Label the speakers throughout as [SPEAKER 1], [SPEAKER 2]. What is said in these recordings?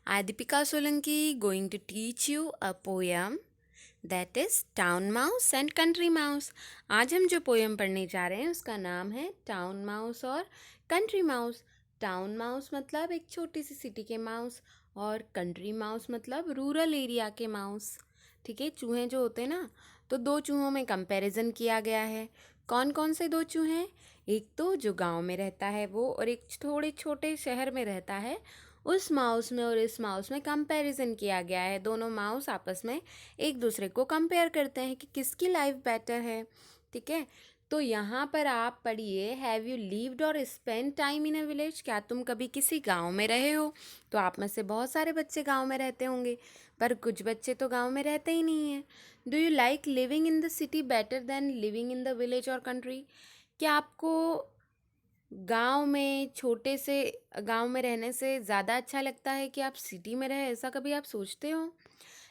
[SPEAKER 1] Adipika Solanki going to teach you a poem that is Town Mouse and Country Mouse. आज हम जो poem पढ़ने जा रहे हैं उसका नाम है टाउन माउस और कंट्री माउस। टाउन माउस मतलब एक छोटी सी सिटी के माउस और कंट्री माउस मतलब रूरल एरिया के माउस। ठीक है, चूहे जो होते हैं ना, तो दो चूहों में कंपैरिजन किया गया है। कौन कौन से दो चूहे? एक तो जो गांव में रहता है वो, और एक थोड़े छोटे शहर में रहता है। उस माउस में और इस माउस में कंपैरिजन किया गया है। दोनों माउस आपस में एक दूसरे को कंपेयर करते हैं कि किसकी लाइफ बेटर है। ठीक है, तो यहाँ पर आप पढ़िए, हैव यू लीव्ड और spend time in a village? क्या तुम कभी किसी गांव में रहे हो? तो आप में से बहुत सारे बच्चे गांव में रहते होंगे, पर कुछ बच्चे तो गांव में रहते ही नहीं हैं। Do you like living in the city better than living in the village और कंट्री? क्या आपको गांव में, छोटे से गांव में रहने से ज़्यादा अच्छा लगता है कि आप सिटी में रहे? ऐसा कभी आप सोचते हो?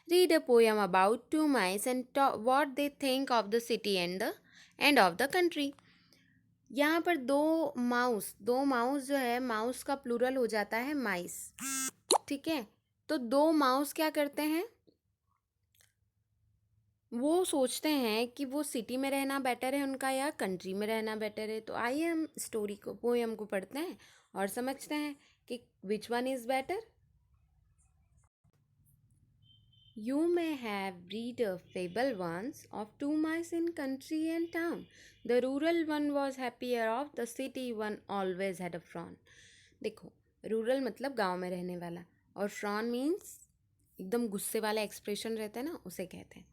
[SPEAKER 1] Read a poem about two mice and what they think of the city and of the country. यहाँ पर दो माउस जो है, माउस का प्लूरल हो जाता है माइस। ठीक है, तो दो माउस क्या करते हैं, वो सोचते हैं कि वो सिटी में रहना बेटर है उनका या कंट्री में रहना बेटर है। तो आइए हम स्टोरी को, पोएम को पढ़ते हैं और समझते हैं कि which one is better. You may have read a fable once of two mice in country and town. The rural one was happier off, the city one always had a frown. देखो, rural मतलब गांव में रहने वाला, और frown means एकदम गुस्से वाला एक्सप्रेशन रहता है ना, उसे कहते हैं।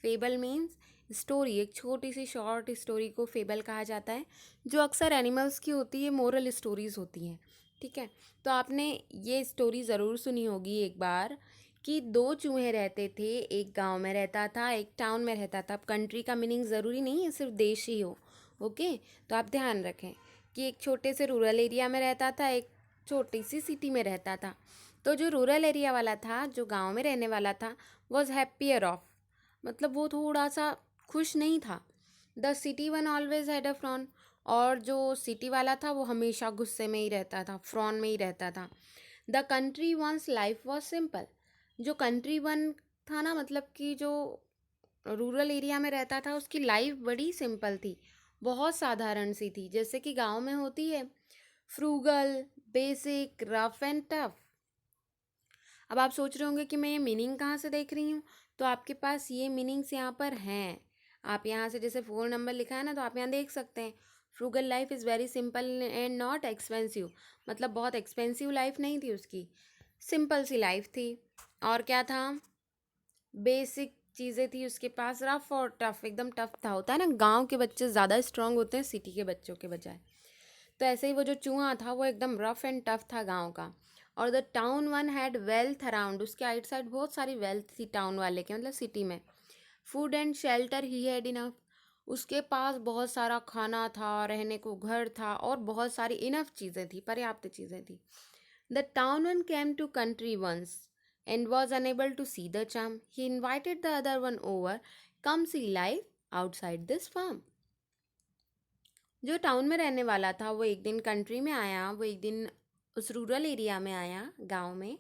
[SPEAKER 1] फेबल मीन्स स्टोरी, एक छोटी सी शॉर्ट स्टोरी को फेबल कहा जाता है, जो अक्सर एनिमल्स की होती है, मोरल स्टोरीज होती हैं। ठीक है, तो आपने ये स्टोरी ज़रूर सुनी होगी एक बार, कि दो चूहे रहते थे, एक गांव में रहता था, एक टाउन में रहता था। अब कंट्री का मीनिंग ज़रूरी नहीं है सिर्फ देश ही हो। ओके, तो आप ध्यान रखें कि एक छोटे से रूरल एरिया में रहता था, एक छोटी सी सिटी में रहता था। तो जो रूरल एरिया वाला था, जो गांव में रहने वाला था, वॉज हैप्पियर ऑफ, मतलब वो थोड़ा सा खुश नहीं था। The city one always had a frown, और जो सिटी वाला था वो हमेशा गुस्से में ही रहता था, फ्रॉन में ही रहता था। The country one's life was simple, जो कंट्री वन था ना, मतलब कि जो रूरल एरिया में रहता था, उसकी लाइफ बड़ी सिंपल थी, बहुत साधारण सी थी, जैसे कि गांव में होती है, frugal, basic, rough and tough. अब आप सोच रहे होंगे कि मैं ये मीनिंग कहाँ से देख रही हूँ, तो आपके पास ये मीनिंग्स यहाँ पर हैं। आप यहाँ से, जैसे 4 नंबर लिखा है ना, तो आप यहाँ देख सकते हैं, frugal life is very simple and not expensive, मतलब बहुत एक्सपेंसिव लाइफ नहीं थी उसकी, सिंपल सी लाइफ थी। और क्या था? बेसिक चीज़ें थी उसके पास। रफ और टफ, एकदम टफ था। होता है ना, गांव के बच्चे ज़्यादा स्ट्रांग होते हैं सिटी के बच्चों के बजाय, तो ऐसे ही वो जो चूहा था वो एकदम रफ एंड टफ था गांव का। और the town one had wealth around, उसके आइट साइड बहुत सारी वेल्थ थी टाउन वाले के, मतलब सिटी में। Food and shelter he had enough, उसके पास बहुत सारा खाना था, रहने को घर था, और बहुत सारी इनफ चीज़ें थी, पर्याप्त चीज़ें थी। The town one came to country once and was unable to see the charm. He invited the other one over, come see life outside this farm. जो टाउन में रहने वाला था वो एक दिन कंट्री में आया, वो एक दिन उस रूरल एरिया में आया, गांव में,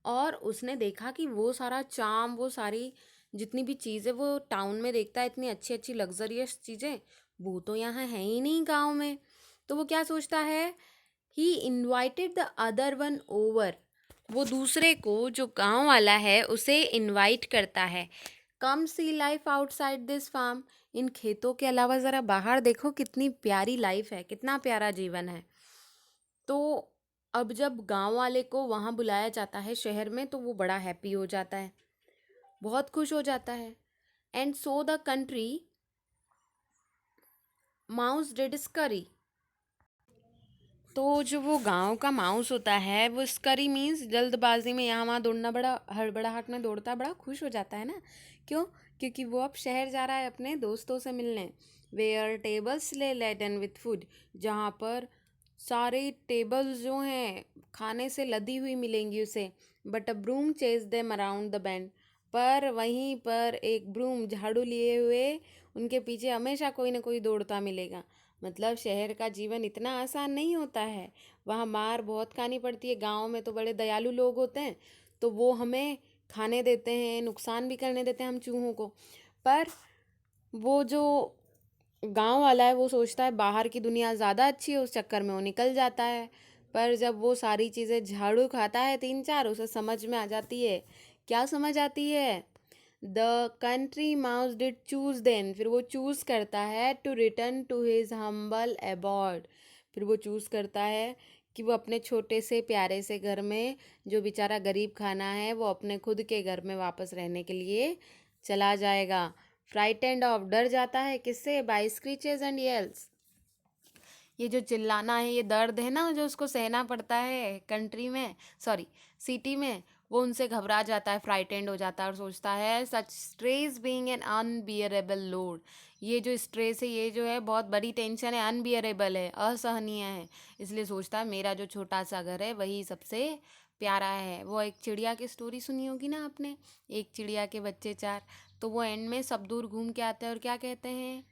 [SPEAKER 1] और उसने देखा कि वो सारा चार्म, वो सारी जितनी भी चीज़ें वो टाउन में देखता है, इतनी अच्छी अच्छी लग्जरियस चीज़ें, वो तो यहाँ है ही नहीं गांव में। तो वो क्या सोचता है, ही invited the other one over, वो दूसरे को, जो गांव वाला है, उसे इनवाइट करता है, कम सी लाइफ आउटसाइड दिस फार्म, इन खेतों के अलावा ज़रा बाहर देखो, कितनी प्यारी लाइफ है, कितना प्यारा जीवन है। तो अब जब गांव वाले को वहाँ बुलाया जाता है शहर में, तो वो बड़ा हैप्पी हो जाता है, बहुत खुश हो जाता है। And so the country mouse did scurry, तो जो वो गांव का माउस होता है, वो स्करी मीन्स जल्दबाजी में यहाँ वहाँ दौड़ना, बड़ा हड़बड़ाहट में दौड़ता है, बड़ा खुश हो जाता है ना। क्यों? क्योंकि वो अब शहर जा रहा है अपने दोस्तों से मिलने। वेयर टेबल्स ले लेडन विथ फूड, जहाँ पर सारे टेबल्स जो हैं खाने से लदी हुई मिलेंगी उसे। But a broom chase them around the bend, पर वहीं पर एक ब्रूम, झाड़ू लिए हुए, उनके पीछे हमेशा कोई ना कोई दौड़ता मिलेगा। मतलब शहर का जीवन इतना आसान नहीं होता है, वहाँ मार बहुत खानी पड़ती है। गांव में तो बड़े दयालु लोग होते हैं, तो वो हमें खाने देते हैं, नुकसान भी करने देते हैं हम चूहों को। पर वो जो गांव वाला है वो सोचता है बाहर की दुनिया ज़्यादा अच्छी है, उस चक्कर में वो निकल जाता है। पर जब वो सारी चीज़ें झाड़ू खाता है तीन चार, उसे समझ में आ जाती है। क्या समझ आती है? The country mouse did choose then, फिर वो चूज करता है to return to his humble abode. फिर वो चूज करता है कि वो अपने छोटे से प्यारे से घर में, जो बेचारा गरीब खाना है, वो अपने खुद के घर में वापस रहने के लिए चला जाएगा। फ्राइटेंड ऑफ, डर जाता है किससे? Bye स्क्रीचेस and येल्स। ये जो चिल्लाना है, ये दर्द है ना जो उसको सहना पड़ता है कंट्री में, सॉरी सिटी में, वो उनसे घबरा जाता है, फ्राइटेंड हो जाता है और सोचता है such stress being an unbearable load. ये जो स्ट्रेस है, ये जो है बहुत बड़ी टेंशन है, अनबियरेबल है, असहनीय है। इसलिए सोचता है मेरा जो छोटा सा घर है वही सबसे प्यारा है। वो एक चिड़िया की स्टोरी सुनी होगी ना आपने, एक चिड़िया के बच्चे चार। तो वो एंड में सब दूर घूम के आते हैं और क्या कहते हैं?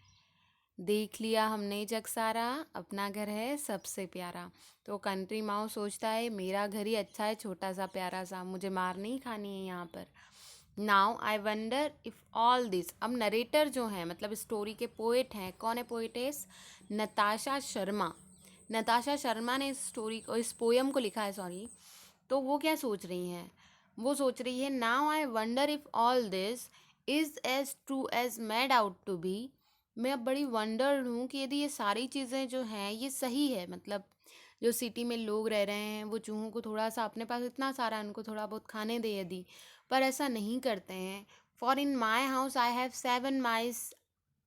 [SPEAKER 1] देख लिया हमने जग सारा, अपना घर है सबसे प्यारा। तो कंट्री माउस सोचता है मेरा घर ही अच्छा है, छोटा सा प्यारा सा, मुझे मार नहीं खानी है यहाँ पर। Now I wonder if all this, अब नरेटर जो है मतलब स्टोरी के पोएट हैं, कौन है पोएटेस? नताशा शर्मा। नताशा शर्मा ने इस स्टोरी को, इस पोयम को लिखा है, सॉरी। तो वो क्या सोच रही हैं? वो सोच रही है now I wonder if all this is as true as made out to be. मैं अब बड़ी वंडर हूँ कि यदि ये सारी चीज़ें जो हैं ये सही है, मतलब जो सिटी में लोग रह रहे हैं वो चूहों को थोड़ा सा, अपने पास इतना सारा है, उनको थोड़ा बहुत खाने दे यदि, पर ऐसा नहीं करते हैं। For in my house I have 7 mice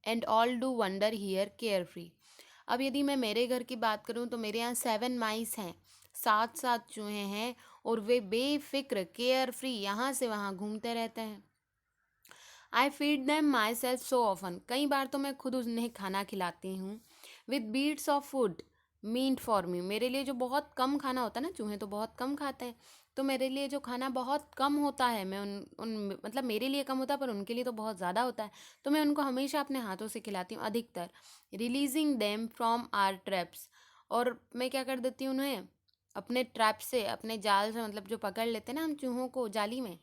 [SPEAKER 1] and all do wonder here care free. अब यदि मैं मेरे घर की बात करूं तो मेरे यहाँ 7 माइस हैं, 7 चूहे हैं, और वे बेफिक्र केयर फ्री यहाँ से वहाँ घूमते रहते हैं। I feed them myself so often, कई बार तो मैं खुद उन्हें खाना खिलाती हूँ। With bits of food meant for me, मेरे लिए जो बहुत कम खाना होता है ना, चूहे तो बहुत कम खाते हैं, तो मेरे लिए जो खाना बहुत कम होता है, मैं उन मतलब मेरे लिए कम होता है पर उनके लिए तो बहुत ज़्यादा होता है, तो मैं उनको हमेशा अपने हाथों से खिलाती हूँ अधिकतर। Releasing them from our traps, और मैं क्या कर देती हूँ उन्हें अपने ट्रैप से, अपने जाल से, मतलब जो पकड़ लेते हैं ना हम चूहों को जाली में,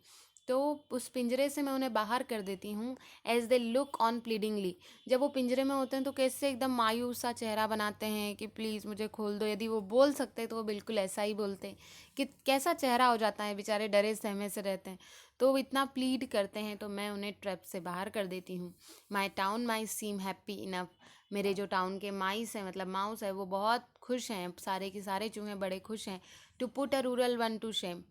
[SPEAKER 1] तो उस पिंजरे से मैं उन्हें बाहर कर देती हूँ। एज दे लुक ऑन प्लीडिंगली, जब वो पिंजरे में होते हैं तो कैसे एकदम मायूस सा चेहरा बनाते हैं कि प्लीज़ मुझे खोल दो। यदि वो बोल सकते तो वो बिल्कुल ऐसा ही बोलते हैं कि कैसा चेहरा हो जाता है, बेचारे डरे सहमे से रहते हैं, तो वो इतना प्लीड करते हैं, तो मैं उन्हें ट्रैप से बाहर कर देती हूँ। My town mice seem happy enough, मेरे जो टाउन के माइस हैं मतलब माउस है वो बहुत खुश हैं, सारे के सारे चूहे बड़े खुश हैं। To put a rural one to shame,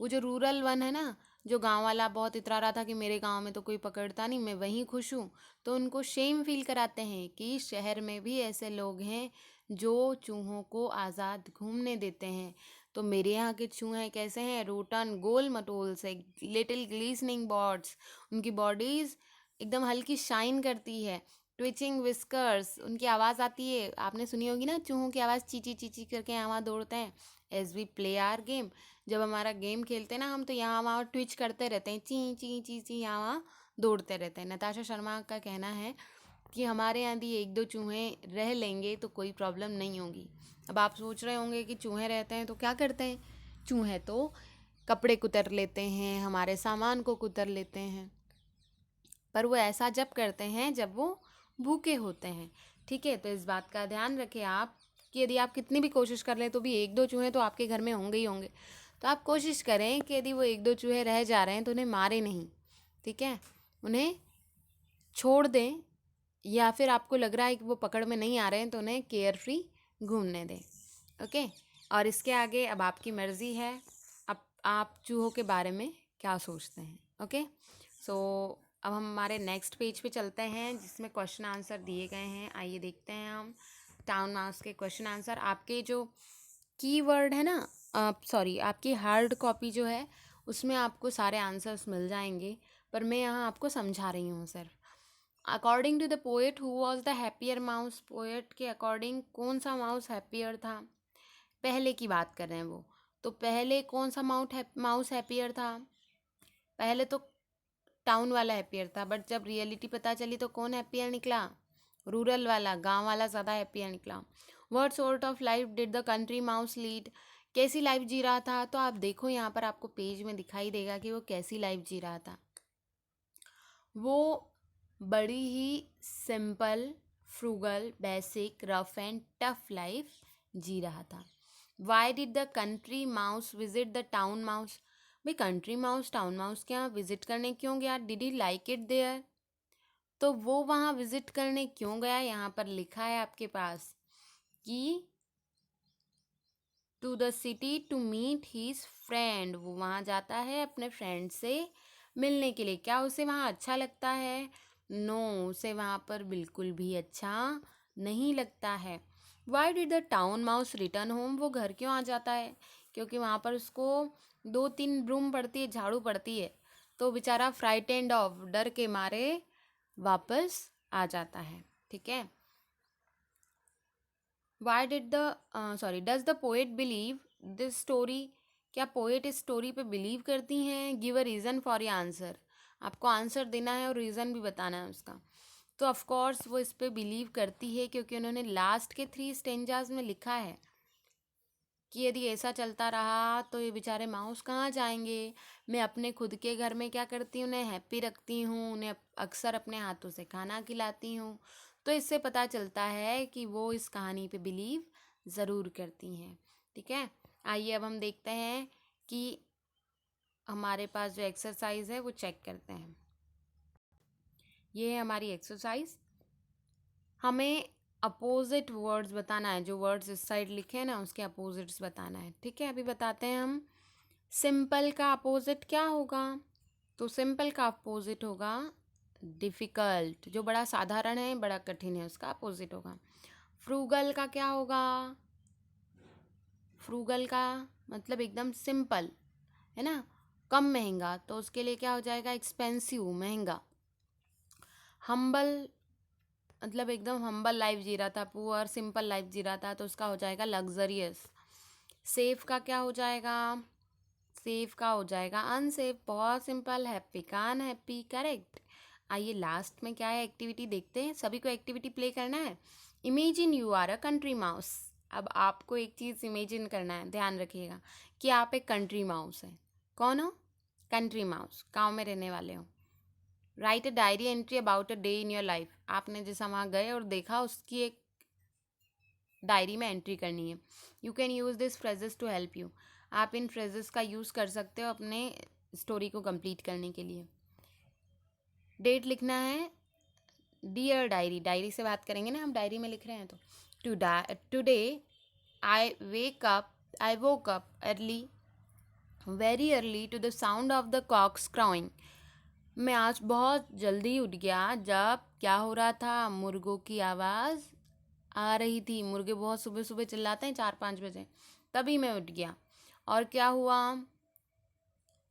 [SPEAKER 1] वो जो रूरल वन है ना, जो गांव वाला बहुत इतरा रहा था कि मेरे गांव में तो कोई पकड़ता नहीं, मैं वहीं खुश हूँ, तो उनको शेम फील कराते हैं कि शहर में भी ऐसे लोग हैं जो चूहों को आज़ाद घूमने देते हैं। तो मेरे यहाँ के चूहे कैसे हैं? रोटन, गोल मटोल से, लिटिल ग्लीसनिंग बॉड्स, उनकी बॉडीज़ एकदम हल्की शाइन करती है। ट्विचिंग विस्कर्स, उनकी आवाज़ आती है, आपने सुनी होगी ना चूहों की आवाज़, चीची चीची करके यहाँ दौड़ते हैं। As we play our game, जब हमारा गेम खेलते हैं ना हम, तो यहाँ वहाँ ट्विच करते रहते हैं, ची ची ची ची, यहाँ वहाँ दौड़ते रहते हैं। नताशा शर्मा का कहना है कि हमारे यहाँ भी एक दो चूहे रह लेंगे तो कोई प्रॉब्लम नहीं होगी। अब आप सोच रहे होंगे कि चूहे रहते हैं तो क्या करते हैं? चूहे तो कपड़े कुतर लेते हैं, हमारे सामान को कुतर लेते हैं, पर वो ऐसा जब करते हैं जब वो भूखे होते हैं। ठीक है, तो इस बात का ध्यान रखें आप कि यदि आप कितनी भी कोशिश कर लें तो भी एक दो चूहे तो आपके घर में होंगे ही होंगे। तो आप कोशिश करें कि यदि वो एक दो चूहे रह जा रहे हैं तो उन्हें मारें नहीं, ठीक है, उन्हें छोड़ दें, या फिर आपको लग रहा है कि वो पकड़ में नहीं आ रहे हैं तो उन्हें केयर फ्री घूमने दें। ओके, और इसके आगे अब आपकी मर्ज़ी है, अब आप चूहों के बारे में क्या सोचते हैं। ओके, सो अब हम हमारे नेक्स्ट पेज पे चलते हैं जिसमें क्वेश्चन आंसर दिए गए हैं। आइए देखते हैं हम टाउन माउस के क्वेश्चन आंसर। आपके जो कीवर्ड है ना, सॉरी आपकी हार्ड कॉपी जो है उसमें आपको सारे आंसर्स मिल जाएंगे, पर मैं यहाँ आपको समझा रही हूँ सिर्फ। According to the poet who was the happier mouse, poet के अकॉर्डिंग कौन सा माउस हैप्पियर था? पहले की बात कर रहे हैं वो, तो पहले कौन सा माउस हैप्पियर था? पहले तो टाउन वाला हैप्पियर था, बट जब रियलिटी पता चली तो कौन हैप्पियर निकला? रूरल वाला, गांव वाला ज़्यादा हैप्पियर निकला। What sort of life did the country mouse lead, कैसी लाइफ जी रहा था। तो आप देखो यहाँ पर आपको पेज में दिखाई देगा कि वो कैसी लाइफ जी रहा था। वो बड़ी ही simple, frugal, basic, rough and tough life जी रहा था। Why did the country mouse visit the town mouse, भाई कंट्री माउस टाउन माउस के यहाँ विजिट करने क्यों गया। Did he like it there, तो वो वहाँ विजिट करने क्यों गया। यहाँ पर लिखा है आपके पास कि to the city to meet his friend, वो वहाँ जाता है अपने फ्रेंड से मिलने के लिए। क्या उसे वहाँ अच्छा लगता है। नो, उसे वहाँ पर बिल्कुल भी अच्छा नहीं लगता है। Y did the town mouse return home, वो घर क्यों आ जाता है, क्योंकि वहाँ पर उसको 2-3 ब्रूम पड़ती है, झाड़ू पड़ती है, तो बेचारा फ्राइटेंड ऑफ, डर के मारे वापस आ जाता है। ठीक है। Y did the sorry does the poet believe this story, क्या पोएट इस स्टोरी पे बिलीव करती हैं। Give a reason for your answer, आपको आंसर देना है और रीज़न भी बताना है उसका। तो ऑफ कोर्स वो इस पे बिलीव करती है क्योंकि उन्होंने लास्ट के 3 स्टेंजाज में लिखा है कि यदि ऐसा चलता रहा तो ये बेचारे माउस कहाँ जाएंगे। मैं अपने खुद के घर में क्या करती हूँ, उन्हें हैप्पी रखती हूँ, उन्हें अक्सर अपने हाथों से खाना खिलाती हूँ। तो इससे पता चलता है कि वो इस कहानी पे बिलीव ज़रूर करती हैं। ठीक है, आइए अब हम देखते हैं कि हमारे पास जो एक्सरसाइज है वो चेक करते हैं। ये है हमारी एक्सरसाइज। हमें अपोजिट वर्ड्स बताना है, जो वर्ड्स इस साइड लिखे हैं ना उसके अपोजिट्स बताना है। ठीक है, अभी बताते हैं हम। सिंपल का अपोजिट क्या होगा, तो सिंपल का अपोजिट होगा डिफ़िकल्ट, जो बड़ा साधारण है बड़ा कठिन है उसका अपोजिट होगा। फ्रूगल का क्या होगा, फ्रूगल का मतलब एकदम सिंपल है ना, कम महंगा, तो उसके लिए क्या हो जाएगा एक्सपेंसिव, महंगा। हम्बल मतलब एकदम हम्बल लाइफ जी रहा था, पुअर सिंपल लाइफ जी रहा था, तो उसका हो जाएगा लग्जरियस। सेफ का क्या हो जाएगा, सेफ का हो जाएगा अनसेफ, बहुत सिंपल, हैप्पी का अनहैप्पी, करेक्ट। आइए लास्ट में क्या है एक्टिविटी देखते हैं, सभी को एक्टिविटी प्ले करना है। Imagine you are a country mouse, अब आपको एक चीज़ इमेजिन करना है, ध्यान रखिएगा कि आप एक कंट्री माउस हैं। कौन हो, कंट्री माउस, गाँव में रहने वाले हो। Right a diary entry about a day in your life, आपने जैसा वहाँ गए और देखा उसकी एक डायरी में एंट्री करनी है। You can use this phrases to help you, आप इन फ्रेजेस का यूज़ कर सकते हो अपने स्टोरी को कंप्लीट करने के लिए। डेट लिखना है, डियर डायरी, डायरी से बात करेंगे ना, हम डायरी में लिख रहे हैं तो today I woke up early, very early to the sound of the cocks crowing, मैं आज बहुत जल्दी उठ गया जब क्या हो रहा था, मुर्गों की आवाज़ आ रही थी। मुर्गे बहुत सुबह सुबह चिल्लाते हैं 4-5 बजे, तभी मैं उठ गया। और क्या हुआ,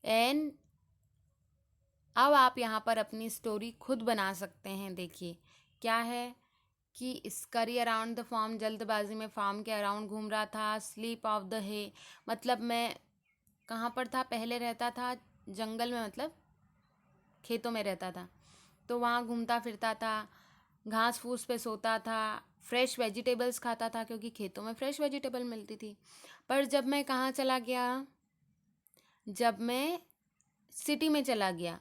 [SPEAKER 1] एंड अब आप यहाँ पर अपनी स्टोरी खुद बना सकते हैं। देखिए क्या है कि स्करी अराउंड द फार्म, जल्दबाजी में फार्म के अराउंड घूम रहा था। स्लीप ऑफ द हे, मतलब मैं कहाँ पर था, पहले रहता था जंगल में, मतलब खेतों में रहता था, तो वहाँ घूमता फिरता था, घास फूस पे सोता था, फ्रेश वेजिटेबल्स खाता था क्योंकि खेतों में फ्रेश वेजिटेबल मिलती थी। पर जब मैं कहाँ चला गया, जब मैं सिटी में चला गया,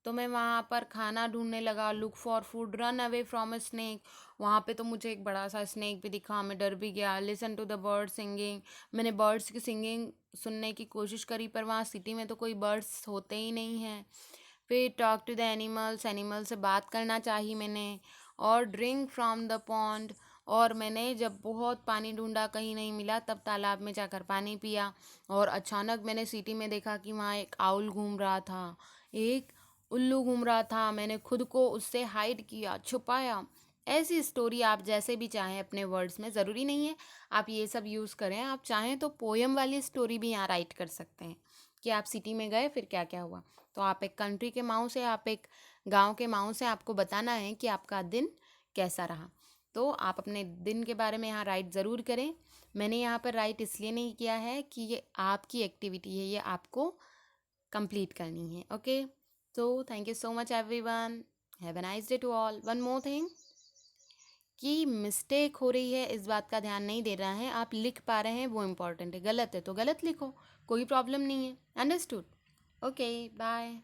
[SPEAKER 1] तो मैं वहाँ पर खाना ढूंढने लगा, look for food, run away from a snake, वहाँ पे तो मुझे एक बड़ा सा स्नेक भी दिखा, मैं डर भी गया। Listen to the bird singing, मैंने बर्ड्स की सिंगिंग सुनने की कोशिश करी, पर वहाँ सिटी में तो कोई बर्ड्स होते ही नहीं हैं। फिर talk to the animals, animal से बात करना चाहिए मैंने। और ड्रिंक फ्रॉम द पॉन्ड, और मैंने जब बहुत पानी ढूंढा कहीं नहीं मिला, तब तालाब में जाकर पानी पिया। और अचानक मैंने सिटी में देखा कि वहाँ एक आउल घूम रहा था, एक उल्लू घूम रहा था, मैंने खुद को उससे हाइड किया, छुपाया। ऐसी स्टोरी आप जैसे भी चाहें अपने वर्ड्स में, ज़रूरी नहीं है आप ये सब यूज़ करें, आप चाहें तो पोएम वाली स्टोरी भी यहाँ राइट कर सकते हैं कि आप सिटी में गए फिर क्या क्या हुआ। तो आप एक कंट्री के माउस है, आप एक गांव के माउस है, आपको बताना है कि आपका दिन कैसा रहा। तो आप अपने दिन के बारे में यहाँ राइट ज़रूर करें। मैंने यहाँ पर राइट इसलिए नहीं किया है कि ये आपकी एक्टिविटी है, ये आपको कंप्लीट करनी है। Okay, so thank you so much everyone, have a nice day to all. One more thing, कि मिस्टेक हो रही है इस बात का ध्यान नहीं दे रहा है, आप लिख पा रहे हैं वो इम्पोर्टेंट है। गलत है तो गलत लिखो, कोई प्रॉब्लम नहीं है। अंडरस्टूड? Okay, bye.